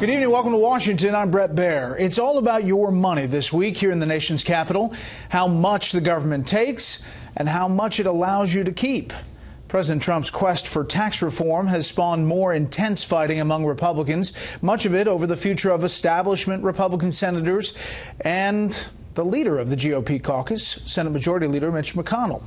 Good evening. Welcome to Washington. I'm Brett Baer. It's all about your money this week here in the nation's capital, how much the government takes and how much it allows you to keep. President Trump's quest for tax reform has spawned more intense fighting among Republicans, much of it over the future of establishment Republican senators and the leader of the GOP caucus, Senate Majority Leader Mitch McConnell.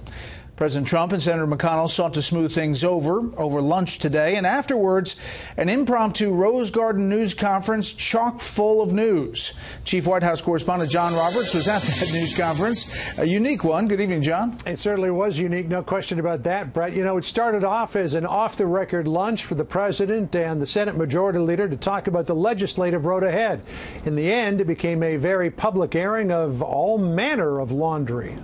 President Trump and Senator McConnell sought to smooth things over lunch today, and afterwards, an impromptu Rose Garden news conference chock full of news. Chief White House correspondent John Roberts was at that news conference, a unique one. Good evening, John. It certainly was unique, no question about that, Brett. You know, it started off as an off-the-record lunch for the president and the Senate Majority Leader to talk about the legislative road ahead. In the end, it became a very public airing of all manner of laundry.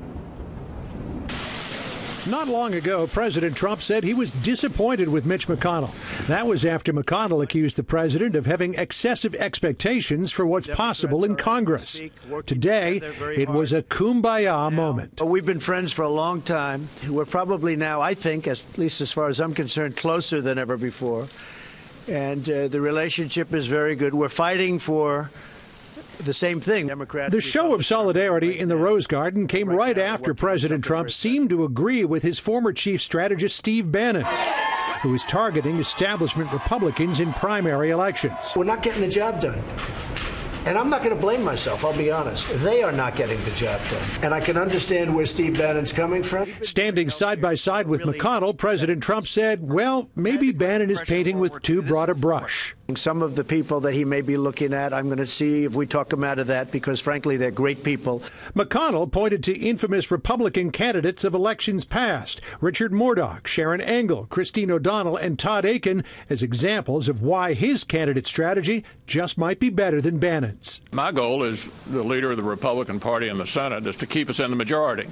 Not long ago, President Trump said he was disappointed with Mitch McConnell. That was after McConnell accused the president of having excessive expectations for what's possible in Congress. Today, it was a kumbaya moment. We've been friends for a long time. We're probably now, I think, at least as far as I'm concerned, closer than ever before. And the relationship is very good. We're fighting for the same thing. The show of solidarity in the Rose Garden came right after President Trump seemed to agree with his former chief strategist Steve Bannon, who is targeting establishment Republicans in primary elections. We're not getting the job done. And I'm not going to blame myself, I'll be honest. They are not getting the job done. And I can understand where Steve Bannon's coming from. Standing side by side with McConnell, President Trump said, well, maybe Bannon is painting with too broad a brush. Some of the people that he may be looking at, I'm going to see if we talk him out of that, because, frankly, they're great people. McConnell pointed to infamous Republican candidates of elections past, Richard Murdoch, Sharon Engel, Christine O'Donnell, and Todd Akin, as examples of why his candidate strategy just might be better than Bannon's. My goal as the leader of the Republican Party in the Senate is to keep us in the majority.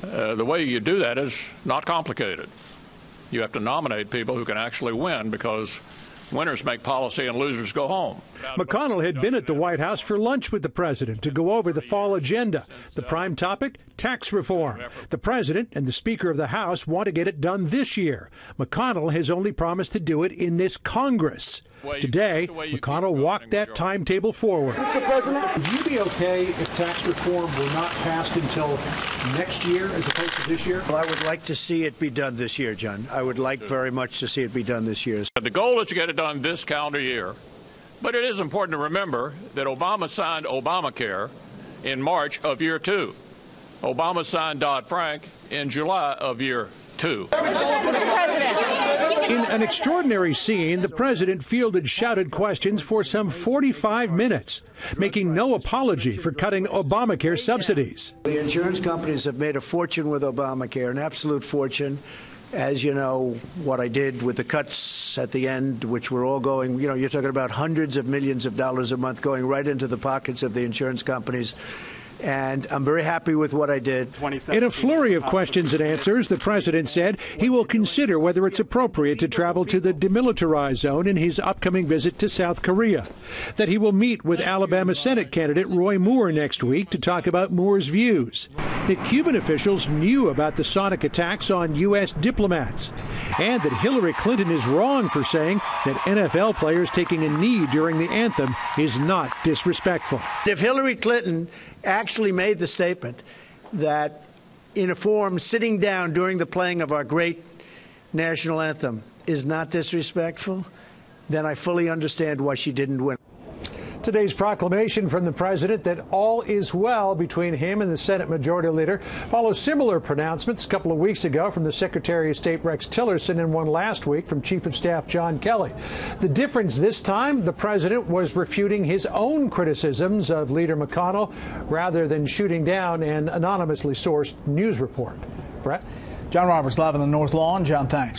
The way you do that is not complicated. You have to nominate people who can actually win, because winners make policy and losers go home. McConnell had been at the White House for lunch with the president to go over the fall agenda. The prime topic, tax reform. The president and the Speaker of the House want to get it done this year. McConnell has only promised to do it in this Congress. Today, McConnell walked that timetable forward. Mr. President, would you be okay if tax reform were not passed until next year as opposed to this year? Well, I would like to see it be done this year, John. I would like very much to see it be done this year. The goal is to get it done this calendar year. But it is important to remember that Obama signed Obamacare in March of year 2. Obama signed Dodd-Frank in July of year 2. In an extraordinary scene, the president fielded shouted questions for some 45 minutes, making no apology for cutting Obamacare subsidies. The insurance companies have made a fortune with Obamacare, an absolute fortune. As you know, what I did with the cuts at the end, which were all going, you're talking about hundreds of millions of dollars a month going right into the pockets of the insurance companies. And I'm very happy with what I did. In a flurry of questions and answers, the president said he will consider whether it's appropriate to travel to the demilitarized zone in his upcoming visit to South Korea, that he will meet with Alabama Senate candidate Roy Moore next week to talk about Moore's views, that Cuban officials knew about the sonic attacks on U.S. diplomats, and that Hillary Clinton is wrong for saying that NFL players taking a knee during the anthem is not disrespectful. If Hillary Clinton actually made the statement that, in a form, sitting down during the playing of our great national anthem is not disrespectful, then I fully understand why she didn't win. Today's proclamation from the president that all is well between him and the Senate Majority Leader follows similar pronouncements a couple of weeks ago from the Secretary of State Rex Tillerson and one last week from Chief of Staff John Kelly. The difference this time, the president was refuting his own criticisms of Leader McConnell rather than shooting down an anonymously sourced news report. Brett? John Roberts live on the North Lawn. John, thanks.